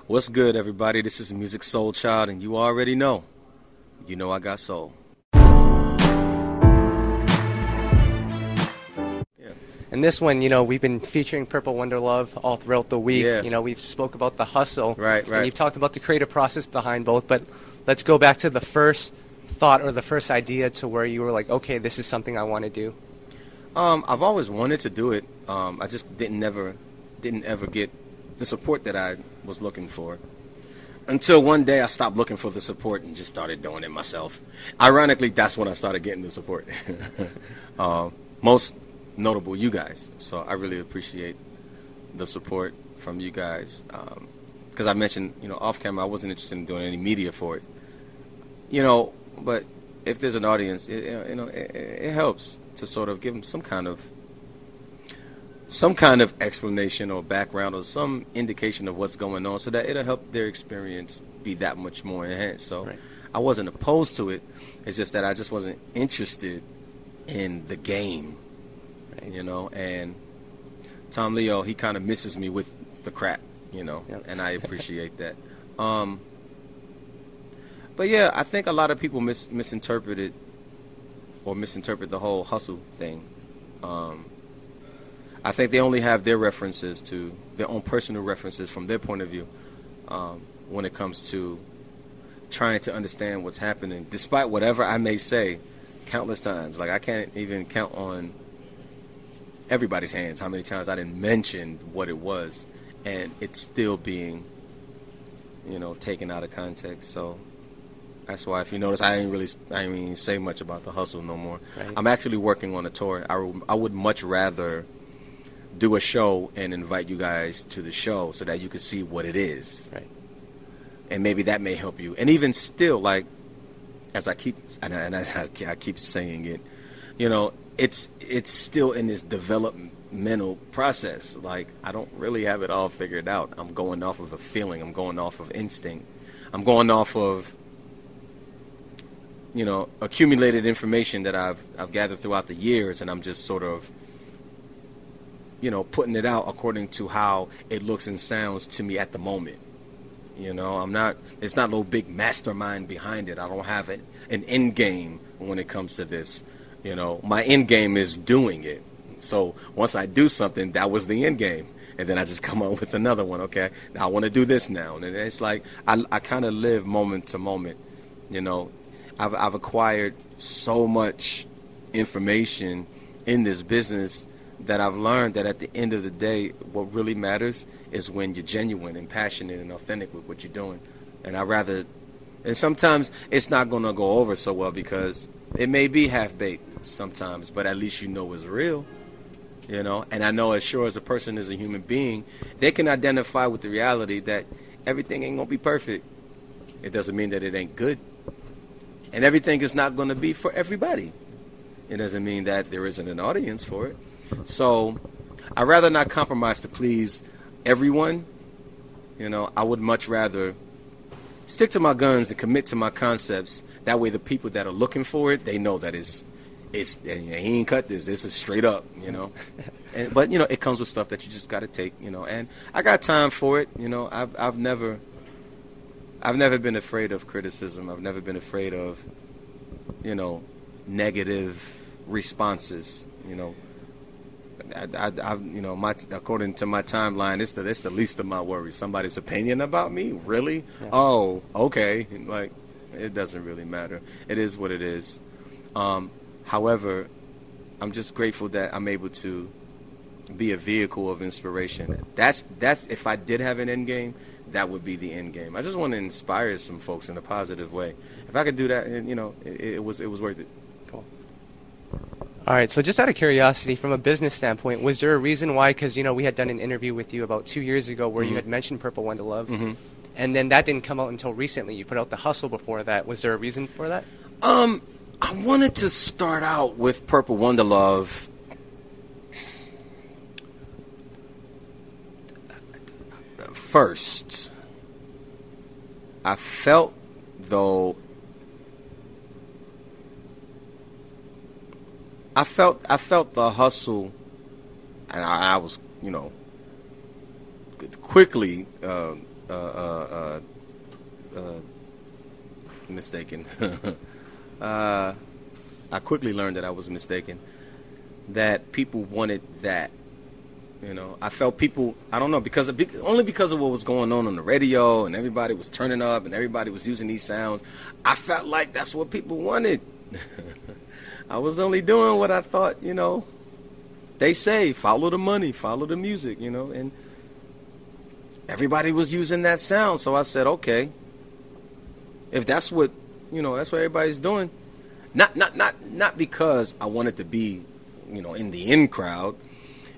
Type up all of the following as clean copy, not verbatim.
What's good, everybody? This is Music Soul Child, and you already know. You know I got soul. And this one, we've been featuring Purple Wonder Love all throughout the week. Yeah. We've spoke about the hustle. Right. And you've talked about the creative process behind both. But let's go back to the first thought or the first idea to where you were like, okay, this is something I want to do. I've always wanted to do it. I just didn't ever get the support that I was looking for. Until one day I stopped looking for the support and just started doing it myself. Ironically, that's when I started getting the support. Most notable, you guys. So I really appreciate the support from you guys. Because I mentioned, off camera, I wasn't interested in doing any media for it. But if there's an audience, it helps to sort of give them some kind of explanation or background or some indication of what's going on, so that it'll help their experience be that much more enhanced. So right. I wasn't opposed to it. It's just that I just wasn't interested in the game, right. And Tom Leo, he kind of misses me with the crap, yep. And I appreciate that. But yeah, I think a lot of people misinterpret the whole hustle thing. I think they only have their references to their own personal references from their point of view when it comes to trying to understand what's happening, despite whatever I may say countless times. Like, I can't even count on everybody's hands how many times I didn't mention what it was, and it's still being, taken out of context. So that's why, if you notice, I didn't say much about the hustle no more. Right. I'm actually working on a tour. I would much rather do a show and invite you guys to the show so that you can see what it is. Right. And maybe that may help you. And even still, like, as I keep saying it, it's still in this developmental process. Like, I don't really have it all figured out. I'm going off of a feeling. I'm going off of instinct. I'm going off of accumulated information that I've gathered throughout the years, and I'm just sort of putting it out according to how it looks and sounds to me at the moment. It's not no big mastermind behind it. I don't have an end game when it comes to this. My end game is doing it. So once I do something, that was the end game. And then I just come up with another one. Okay, now I want to do this now. And it's like, I kind of live moment to moment. I've acquired so much information in this business that I've learned that at the end of the day, what really matters is when you're genuine and passionate and authentic with what you're doing. And sometimes it's not going to go over so well because it may be half-baked sometimes, but at least it's real, And I know as sure as a person is a human being, they can identify with the reality that everything ain't going to be perfect. It doesn't mean that it ain't good. And everything is not going to be for everybody. It doesn't mean that there isn't an audience for it. So I'd rather not compromise to please everyone. I would much rather stick to my guns and commit to my concepts. That way the people that are looking for it, they know that he ain't cut this. This is straight up, But, it comes with stuff that you just got to take, And I got time for it. I've never been afraid of criticism. I've never been afraid of, negative responses, according to my timeline, it's the least of my worries. Somebody's opinion about me, really? Yeah. Oh, okay. Like, it doesn't really matter. It is what it is. However, I'm just grateful that I'm able to be a vehicle of inspiration. That's if I did have an end game, that would be the end game. I just want to inspire some folks in a positive way. If I could do that, it was worth it. Cool. All right, so just out of curiosity, from a business standpoint, was there a reason why? Because, we had done an interview with you about 2 years ago where you had mentioned Purple Wonder Love, and then that didn't come out until recently. You put out The Hustle before that. Was there a reason for that? I wanted to start out with Purple Wonder Love. First, I felt though I felt the hustle, and I was, quickly mistaken. I quickly learned that I was mistaken. That people wanted that. You know, I felt people, I don't know, only because of what was going on the radio and everybody was turning up and everybody was using these sounds. I felt like that's what people wanted. I was only doing what I thought, you know. They say, follow the money, follow the music, you know, and everybody was using that sound. So I said, okay, if that's what, you know, that's what everybody's doing. Not because I wanted to be, you know, in the in crowd.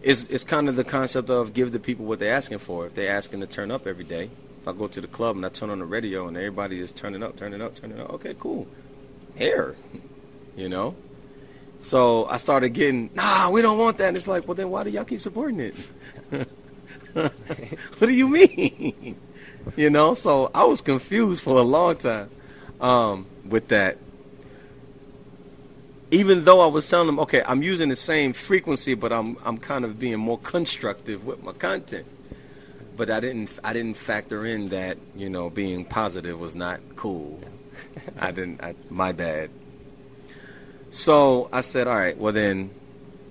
It's kind of the concept of give the people what they're asking for. If they're asking to turn up every day, if I go to the club and I turn on the radio and everybody is turning up, okay, cool. Here, you know. So I started getting, we don't want that. And it's like, well, then why do y'all keep supporting it? What do you mean? You know, so I was confused for a long time with that. Even though I was telling them, okay, I'm using the same frequency, but I'm kind of being more constructive with my content. But I didn't factor in that, you know, being positive was not cool. My bad. So I said, all right, well then,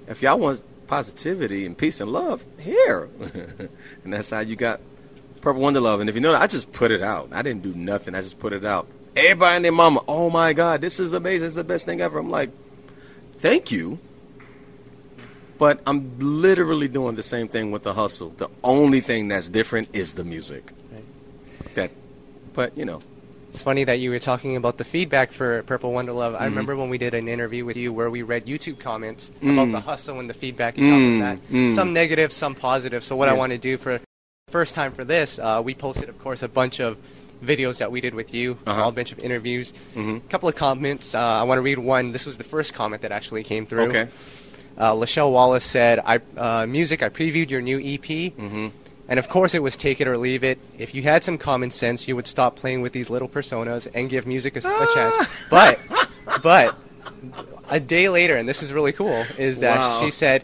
if y'all want positivity and peace and love, here. And that's how you got Purple Wonder Love. And if you know that, I just put it out. I didn't do nothing. I just put it out. Everybody and their mama, oh my God, this is amazing. It's the best thing ever. I'm like, thank you. But I'm literally doing the same thing with the hustle. The only thing that's different is the music. Right. But, you know. It's funny that you were talking about the feedback for Purple Wonder Love. I remember when we did an interview with you where we read YouTube comments about the hustle and the feedback you got from that. Some negative, some positive. So what I want to do for the first time for this, we posted, of course, a bunch of videos that we did with you, a bunch of interviews, a couple of comments. I want to read one. This was the first comment that actually came through. Okay. Lachelle Wallace said, Music, I previewed your new EP, and of course it was take it or leave it. If you had some common sense, you would stop playing with these little personas and give music a chance. But a day later, and this is really cool, is that she said,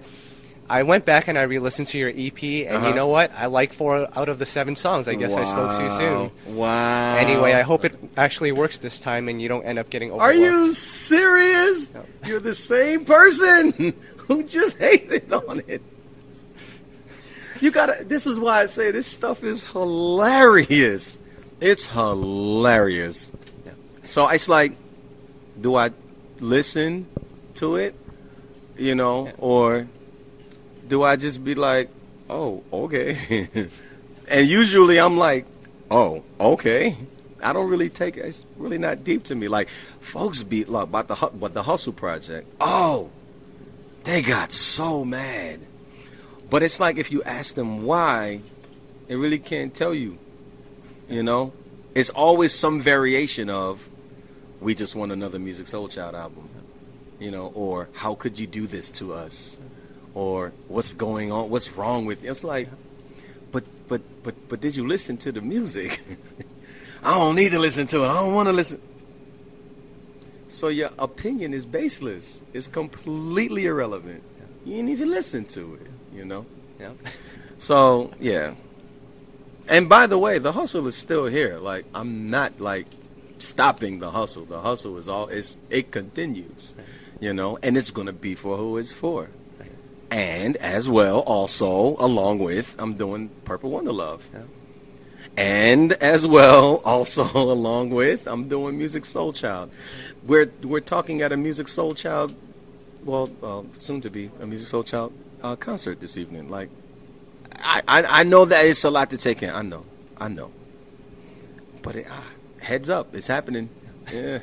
I went back and I re-listened to your EP, and you know what? I like 4 out of the 7 songs. I guess I spoke too soon. Wow. Anyway, I hope it actually works this time and you don't end up getting overlooked. Are you serious? No. You're the same person who just hated on it. You gotta, this is why I say this stuff is hilarious. It's hilarious. Yeah. So it's like, do I listen to it? You know, or do I just be like, oh, okay. And usually I'm like, oh, okay. I don't really take it. It's really not deep to me. Like, folks be like, about the Hustle Project. Oh, they got so mad. But it's like if you ask them why, they really can't tell you. You know? It's always some variation of, we just want another Musiq Soulchild album. You know, or how could you do this to us? Or what's going on? What's wrong with you? It's like, but did you listen to the music? I don't need to listen to it. I don't want to listen. So your opinion is baseless. It's completely irrelevant. You didn't even listen to it, you know? Yeah. So, yeah. And by the way, the hustle is still here. Like, I'm not, like, stopping the hustle. The hustle is it continues, you know? And it's going to be for who it's for. And as well, also, along with, I'm doing Purple Wonder Love. Yeah. And as well, also, along with, I'm doing Musiq Soulchild. We're talking at a Musiq Soulchild, well, soon to be a Musiq Soulchild concert this evening. Like, I know that it's a lot to take in. I know. But heads up, it's happening. Yeah.